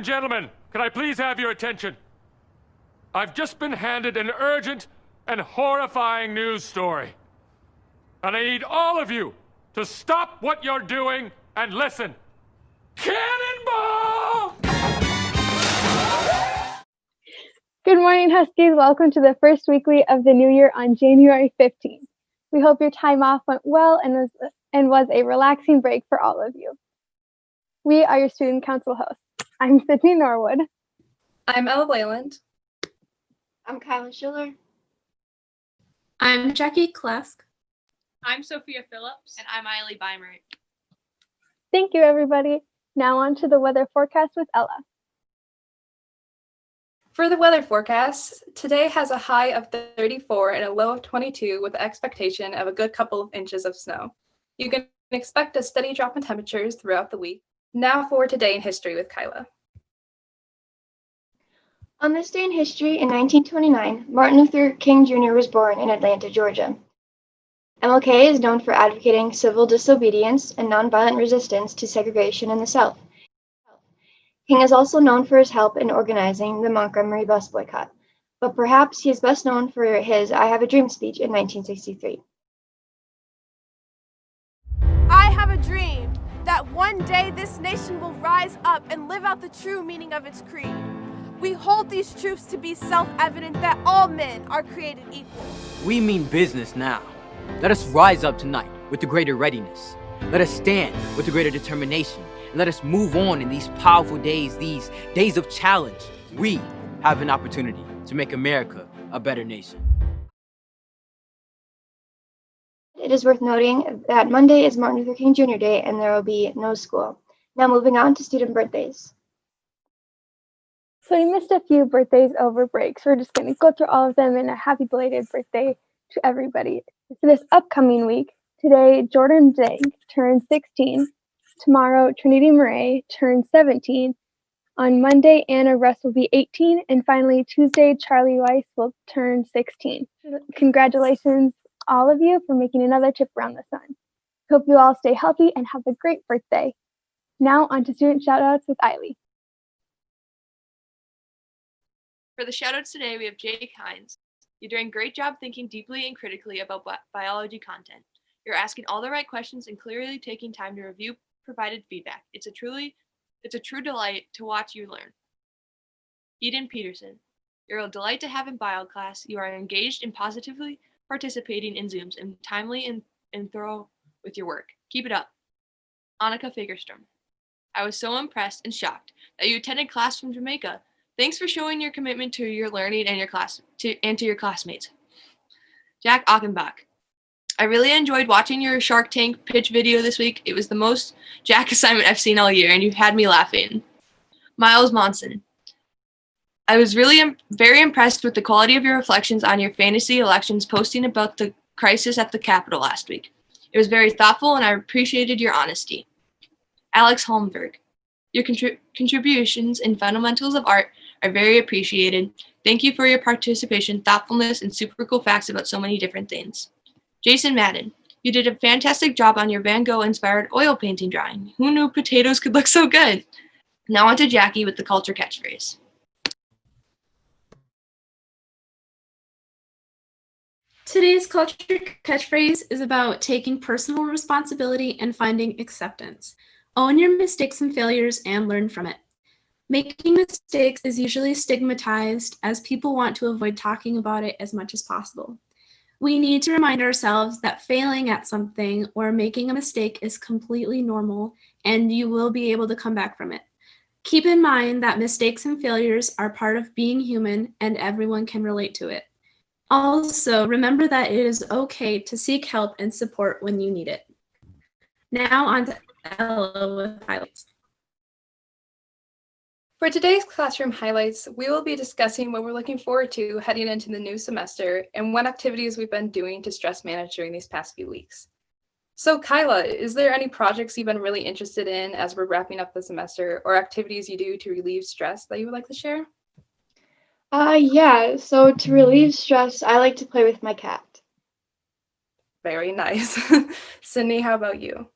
and gentlemen, can I please have your attention? I've just been handed an urgent and horrifying news story. And I need all of you to stop what you're doing and listen. Cannonball! Good morning, Huskies. Welcome to the first weekly of the new year on January 15th. We hope your time off went well and was a relaxing break for all of you. We are your student council hosts. I'm Sydney Norwood. I'm Ella Wayland. I'm Kyla Schiller. I'm Jackie Klesk. I'm Sophia Phillips. And I'm Eiley Beimert. Thank you, everybody. Now on to the weather forecast with Ella. For the weather forecast, today has a high of 34 and a low of 22 with the expectation of a good couple of inches of snow. You can expect a steady drop in temperatures throughout the week. Now for Today in History with Kyla. On this day in history, in 1929, Martin Luther King Jr. was born in Atlanta, Georgia. MLK is known for advocating civil disobedience and nonviolent resistance to segregation in the South. King is also known for his help in organizing the Montgomery bus boycott, but perhaps he is best known for his I Have a Dream speech in 1963. I have a dream that one day this nation will rise up and live out the true meaning of its creed. We hold these truths to be self-evident that all men are created equal. We mean business now. Let us rise up tonight with the greater readiness. Let us stand with the greater determination. And let us move on in these powerful days, these days of challenge. We have an opportunity to make America a better nation. It is worth noting that Monday is Martin Luther King Jr. Day and there will be no school. Now moving on to student birthdays. So we missed a few birthdays over break, so we're just going to go through all of them and a happy belated birthday to everybody. So this upcoming week, today Jordan Zeng turns 16. Tomorrow, Trinity Murray turns 17. On Monday, Anna Russ will be 18. And finally, Tuesday, Charlie Weiss will turn 16. Congratulations, all of you, for making another trip around the sun. Hope you all stay healthy and have a great birthday. Now, on to student shoutouts with Eiley. For the shoutouts today, we have Jake Hines. You're doing a great job thinking deeply and critically about biology content. You're asking all the right questions and clearly taking time to review provided feedback. It's a true delight to watch you learn. Eden Peterson, you're a delight to have in bio class. You are engaged and positively participating in Zooms and timely and thorough with your work. Keep it up. Annika Fagerstrom, I was so impressed and shocked that you attended class from Jamaica. Thanks for showing your commitment to your learning and to your classmates. Jack Achenbach, I really enjoyed watching your Shark Tank pitch video this week. It was the most Jack assignment I've seen all year, and you had me laughing. Miles Monson, I was really very impressed with the quality of your reflections on your fantasy elections posting about the crisis at the Capitol last week. It was very thoughtful, and I appreciated your honesty. Alex Holmberg, your contributions in fundamentals of art are very appreciated. Thank you for your participation, thoughtfulness, and super cool facts about so many different things. Jason Madden, you did a fantastic job on your Van Gogh-inspired oil painting drawing. Who knew potatoes could look so good? Now on to Jackie with the culture catchphrase. Today's culture catchphrase is about taking personal responsibility and finding acceptance. Own your mistakes and failures and learn from it. Making mistakes is usually stigmatized as people want to avoid talking about it as much as possible. We need to remind ourselves that failing at something or making a mistake is completely normal and you will be able to come back from it. Keep in mind that mistakes and failures are part of being human and everyone can relate to it. Also, remember that it is okay to seek help and support when you need it. Now on to Ella with highlights. For today's classroom highlights, we will be discussing what we're looking forward to heading into the new semester and what activities we've been doing to stress manage during these past few weeks. So Kyla, is there any projects you've been really interested in as we're wrapping up the semester or activities you do to relieve stress that you would like to share? Yeah, so to relieve stress, I like to play with my cat. Very nice. Sydney, how about you?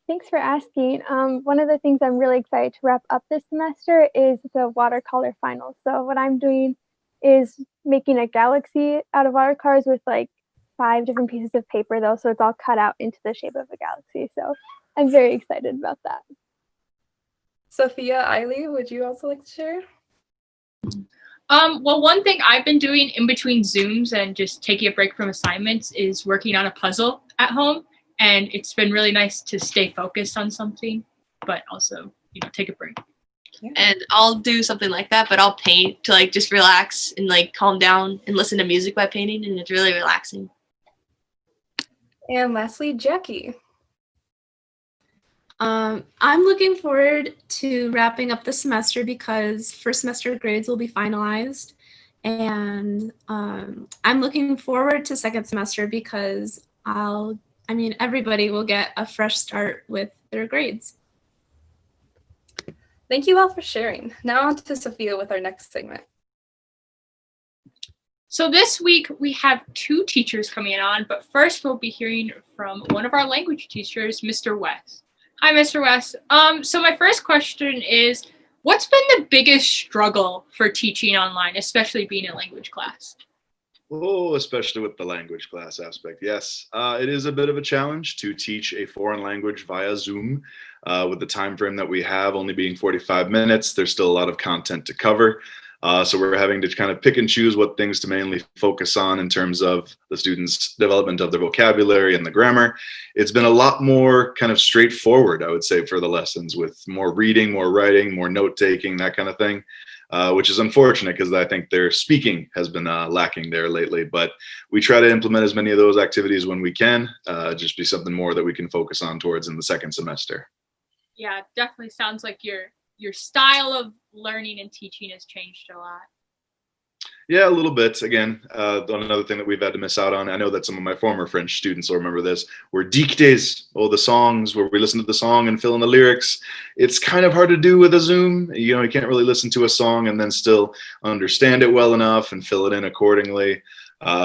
Thanks for asking. One of the things I'm really excited to wrap up this semester is the watercolor final. So what I'm doing is making a galaxy out of watercolors with like 5 different pieces of paper though, so it's all cut out into the shape of a galaxy. So I'm very excited about that. Sophia, Eiley, would you also like to share? Well, one thing I've been doing in between Zooms and just taking a break from assignments is working on a puzzle at home. And it's been really nice to stay focused on something, but also, take a break. And I'll do something like that, but I'll paint to like just relax and like calm down and listen to music by painting, and it's really relaxing. And lastly, Jackie. I'm looking forward to wrapping up the semester because first semester grades will be finalized. And I'm looking forward to second semester because everybody will get a fresh start with their grades. Thank you all for sharing. Now on to Sophia with our next segment. So this week we have 2 teachers coming on, but first we'll be hearing from one of our language teachers, Mr. West. Hi, Mr. West. So my first question is, what's been the biggest struggle for teaching online, especially being in language class? Oh, especially with the language class aspect. Yes, it is a bit of a challenge to teach a foreign language via Zoom. With the time frame that we have only being 45 minutes, there's still a lot of content to cover. So we're having to kind of pick and choose what things to mainly focus on in terms of the students' development of their vocabulary and the grammar. It's been a lot more kind of straightforward, I would say, for the lessons, with more reading, more writing, more note-taking, that kind of thing. Which is unfortunate because I think their speaking has been lacking there lately. But we try to implement as many of those activities when we can, just be something more that we can focus on towards in the second semester. Yeah, definitely sounds like your style of learning and teaching has changed a lot. Yeah, a little bit. Again, another thing that we've had to miss out on, I know that some of my former French students will remember this, were dictées, the songs where we listen to the song and fill in the lyrics. It's kind of hard to do with a Zoom. You can't really listen to a song and then still understand it well enough and fill it in accordingly.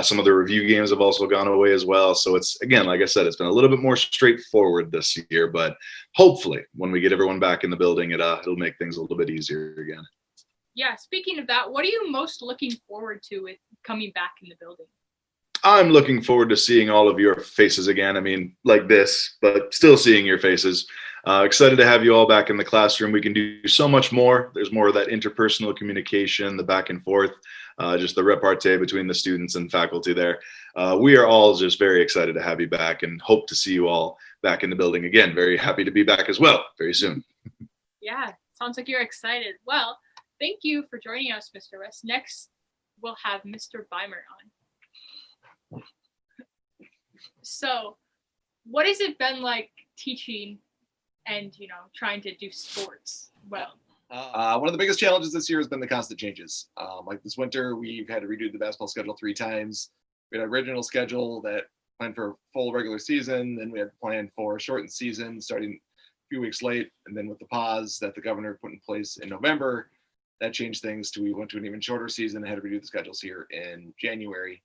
Some of the review games have also gone away as well. So it's, again, like I said, it's been a little bit more straightforward this year, but hopefully when we get everyone back in the building, it'll make things a little bit easier again. Yeah, speaking of that, what are you most looking forward to with coming back in the building? I'm looking forward to seeing all of your faces again. I mean, like this, but still seeing your faces. Excited to have you all back in the classroom. We can do so much more. There's more of that interpersonal communication, the back and forth, just the repartee between the students and faculty there. We are all just very excited to have you back and hope to see you all back in the building again. Very happy to be back as well very soon. Yeah, sounds like you're excited. Well, thank you for joining us, Mr. West. Next, we'll have Mr. Beimert on. So, what has it been like teaching and, trying to do sports well? One of the biggest challenges this year has been the constant changes. Like this winter, we've had to redo the basketball schedule 3 times. We had an original schedule that planned for a full regular season. Then we had planned for a shortened season starting a few weeks late. And then with the pause that the governor put in place in November, that changed things we went to an even shorter season and had to redo the schedules here in January.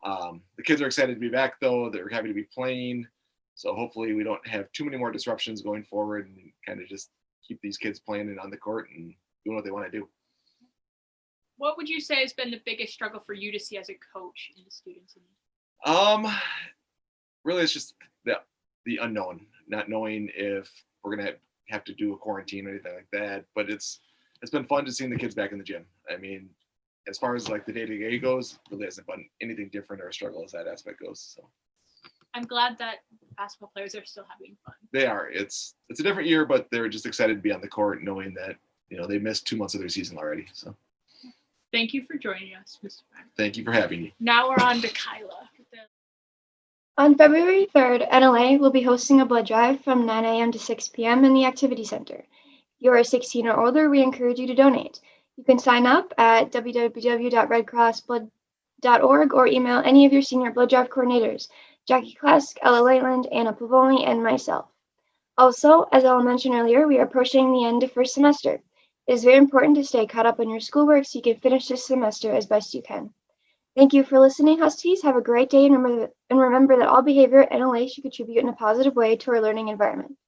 The kids are excited to be back though. They're happy to be playing. So hopefully we don't have too many more disruptions going forward and kind of just keep these kids playing and on the court and doing what they want to do. What would you say has been the biggest struggle for you to see as a coach in the students? Really it's just the unknown, not knowing if we're going to have to do a quarantine or anything like that. But it's been fun to see the kids back in the gym. I mean, as far as like the day-to-day goes, really hasn't been anything different or a struggle as that aspect goes. So I'm glad that basketball players are still having fun. They are. It's a different year, but they're just excited to be on the court knowing that, they missed 2 months of their season already. So thank you for joining us, Mr. Beimert. Thank you for having me. Now we're on to Kyla. On February 3rd, NLA will be hosting a blood drive from 9 a.m. to 6 p.m. in the Activity Center. If you are 16 or older, we encourage you to donate. You can sign up at www.redcrossblood.org or email any of your senior blood drive coordinators, Jackie Klesk, Ella Laitland, Anna Pavoni, and myself. Also, as Ella mentioned earlier, we are approaching the end of first semester. It is very important to stay caught up on your schoolwork so you can finish this semester as best you can. Thank you for listening, Huskies. Have a great day, and remember that all behavior at NLA should contribute in a positive way to our learning environment.